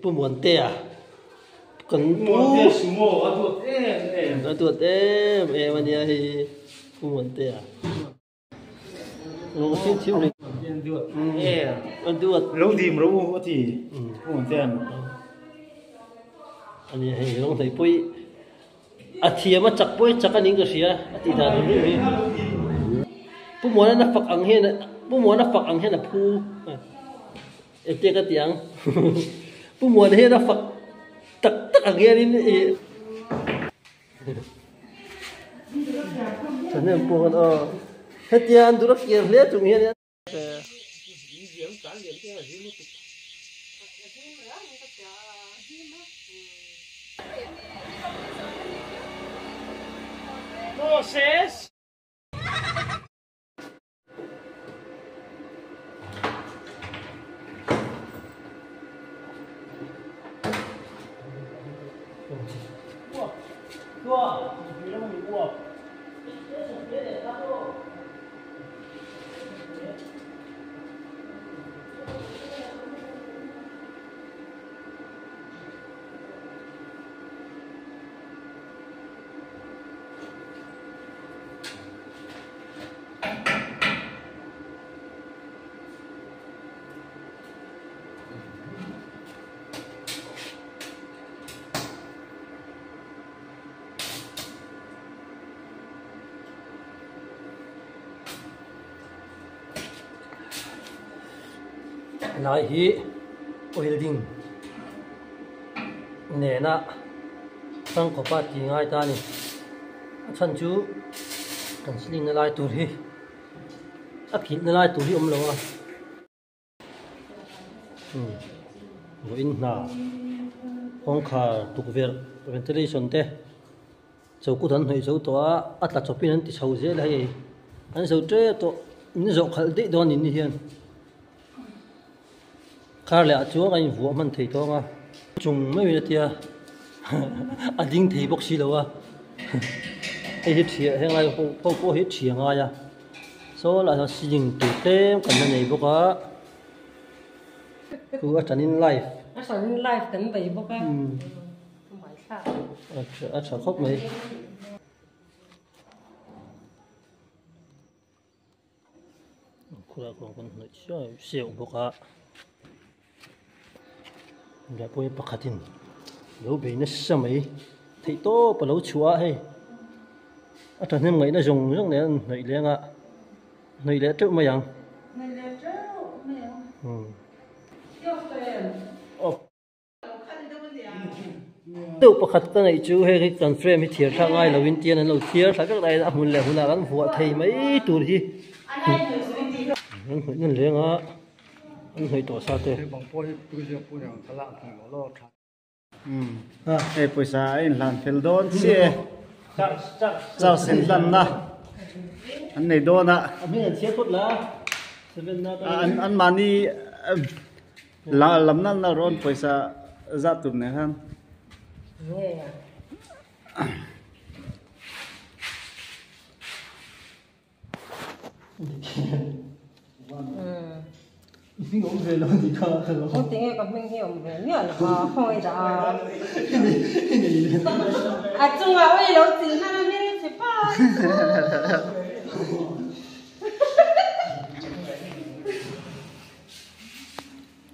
Pumonte à còn Pumonte sumo tuột em anh ấy Pumonte à nó xin chịu đi anh tuột lâu tìm lâu có gì Pumonte anh ấy nó thấy bôi thì mà chắc bôi chắc anh cái gì à thì là nó đi Pumon nó phật ăn hết Pumon nó phật ăn hết là pu em tiếc cái tiếng Pumon hết nó phật tất tất ăn hết đi cho nên Pumon hết tiền tôi rất kia hết chúng hết Moses lại hi welding nè na sang có ba tiếng ai ta nè chân chú cần xin lại tụi hi kít lại tụi hi lâu à in na phong khá tục việc ventilation te châu cụ thần hay châu to ta chụp pin thì châu dễ này anh châu tre to in rộng khá đấy đó nhìn hiền khá là chúa anh vua mình thấy to mà chúng mấy người tia anh dính thấy bốc xí đâu à hết chuyện hiện nay có hết chuyện ai à số là nó sử dụng tủ tem cần này bốc á cứ ở trên in live cần vậy bốc á ở chỗ khóc mấy cũng là còn nói chuyện xíu bốc á nhà bôi bạc hạt tin lâu bể nó sao mấy thấy to và lâu chúa hay ở trên này nó dùng nước này nảy lên ạ nảy lên trước mấy ăn đâu bạc hạt cái này chú hay cái cần frame hay thiệt sang ai là viên tiền là lâu thiệt sao các đây đã muốn là gắn vua thầy mấy tuổi gì nó lên ạ anh thấy tổ sao thế? Ê pesa anh làm phèn đón xe chào xin lần na anh này đón ạ anh mani là làm năm là ron pesa ra tụm này han mình không về luôn thì có không tiếng cái mình hiểu về nhớ là hỏi đó à chung là ơi lâu tiền ha mình sẽ pa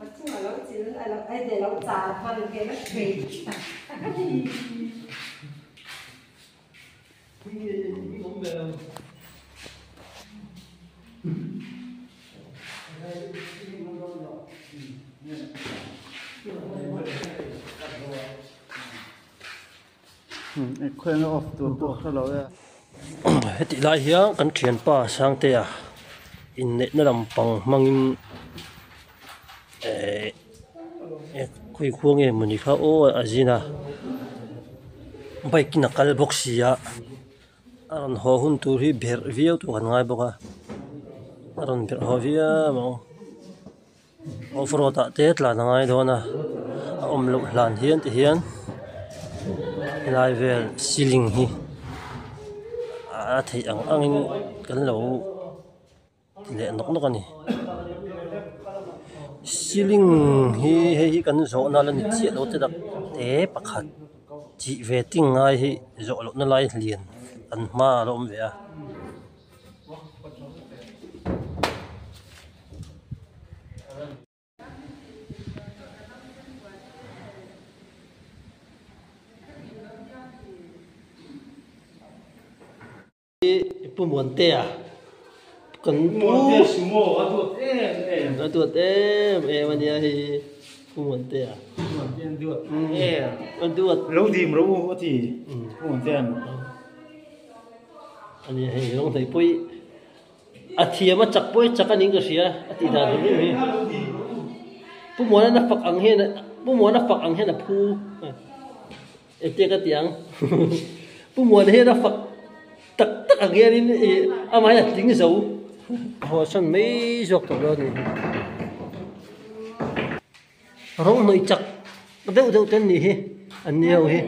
à chung là lâu tiền ai để lâu trả phần cái nó về mình không về đâu khuyên off tụi nó lâu ya hết lại hiếu cần chuyển pa sang te à in net nó làm bằng mangin khui khuang em mình khá ô azina bike nakal boxia aron ho hun tu ri ber viau tu kan ngai boka aron ber ho via mo ofrota te tla ngai dona om lu lan hian ti hian lai vel ceiling hi thei angin kan lo le nok nok ani ceiling hi kan zo na lan chi lo te dak te pakhat chi ve ting ngai hi zo lo na lai lian an ma lo om ve a pu mon te a kan pu sumo tuột em anh hi pu mon te a anh tuột lâu tìm lâu thì muốn tiền anh hi long thầy pui a thia ma chak pui chak anh cái gì à ti da rồi mi pu mon na phak ang he na pu mon na phak ang he na pu em te cái tiếng pu mon he na phak tắc tắc ang he ni à mai là tiếng dấu họ sân mấy giọt tàu đó này rong nội chặt đâu đâu tên gì anh nhiều hi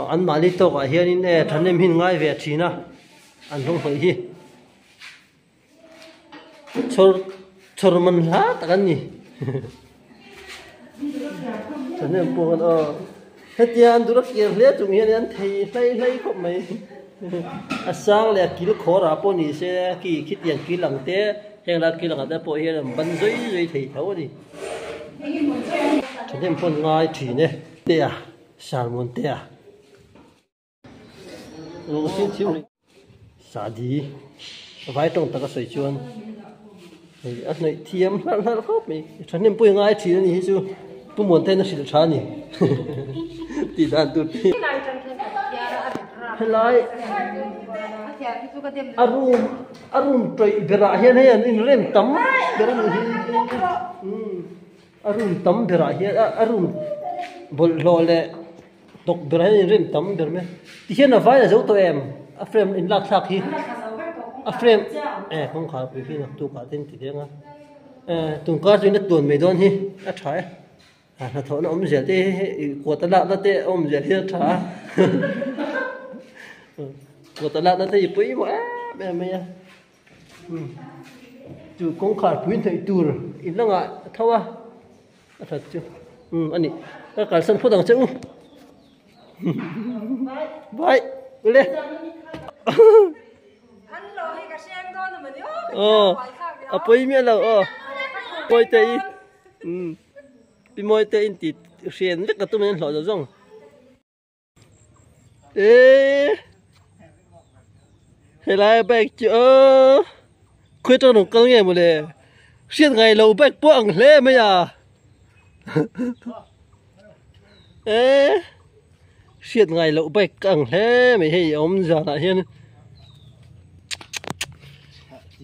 anh mà đi tàu cả hiện nay thằng em hiện ngay về China anh không phải hi chor mình lá tất anh nhỉ thằng em buồn hết tiền tôi rất kiệt liệt chúng hiện anh thấy lấy không mấy sang là kilo khó ra po ni se ki khít tiền ki lăng te heng là ki lăng ta po he ban roi roi thei thau ni cho nên pon ngai thủy ne te à salmon te à lo xin chiu ni sa di vai trong ta ka soi chuan thì anh này thiêm là khóc mi cho nên po ngai thủy ni chu pu mon te na sil cha ni ti dan tu ti lại arum trôi bera hiền hay anh in lên tắm bera arum tắm bera hiền arum bol lo le dok bera hiền lên tắm bera me thì hiền là vai là dấu tụi em a frame in lạc lạc hi a frame không khá vì khi nào tu cả tên thì thế nga tung cá chuyên đất tuần mấy đòn hi a trái là thọ nó ôm dễ thế của ta lạ nó thế ôm dễ thế trả của ta lạ nó thấy bấy quá mẹ mẹ chú cũng khá quyến thấy tour ít lắm ạ thâu à thật chứ anh ấy các cả sân phốt đằng trước vậy lên à bấy mẹ là bôi tay bị môi tay in tịt xiên rất là tụi mình lọt rồi ê hay là bạch chưa khuyết cho nó căng nghe một lề xiên ngày lâu bạch buông lê mấy à ê xiên ngày lâu bạch căng lê mấy hay ông già lại hiền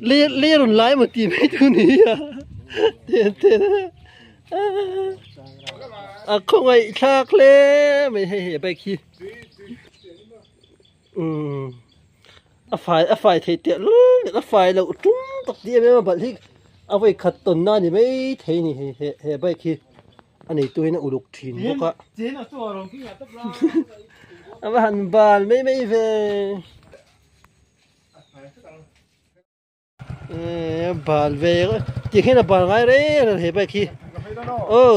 lê rồi lái một tí mấy thứ này à tiền không ai khác lê mấy hay bạch khi phải thấy tiệt luôn, phải là trúng tóc địa mà bạn thì vậy khát tuần na thì mấy thấy nhỉ hệ vậy khi anh ấy tôi nó uống thìn bốc á hành bàn mấy về bàn về chỉ khi là bàn ngay đấy là hệ vậy khi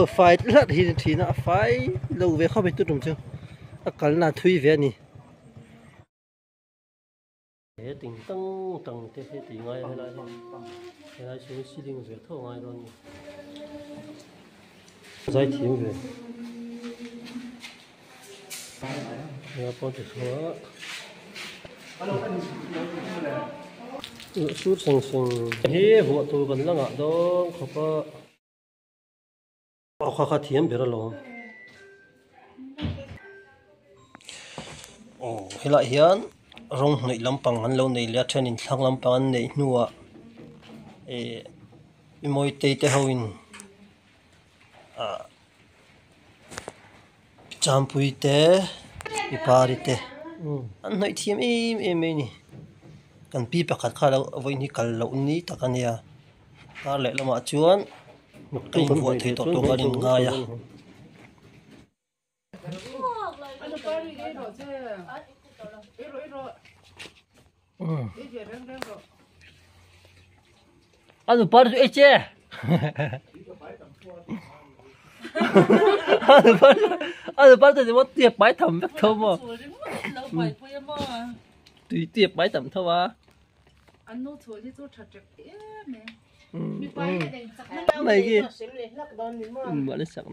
phải rất thì nó phải lâu về không biết tôi đúng chưa cái là thui về nhỉ thế tình tăng thế thì ngay hay là số xí linh về thâu ngay luôn giải thiếm về nhà bao nhiêu số suốt sừng he vụ tôi vẫn là ngã đó khó khăn thiếm về rồi hay lại hiện rong nei lampang an lo nei lia thenin thlang lampang an nei nuwa moi te hoin champui te ipari te an noi thiam em ni kan pi pakhat kha lo voi ni kal lo ni takania ta le lama chuan tung vo thei to to ganin nga ya anh bắt được chứ anh bắt được một tiệp bãi thầm vắt thâu mà tùy tiệp bãi thầm thâu à anh nói thôi thì tôi thật chắc mẹ này kia vẫn là sẵn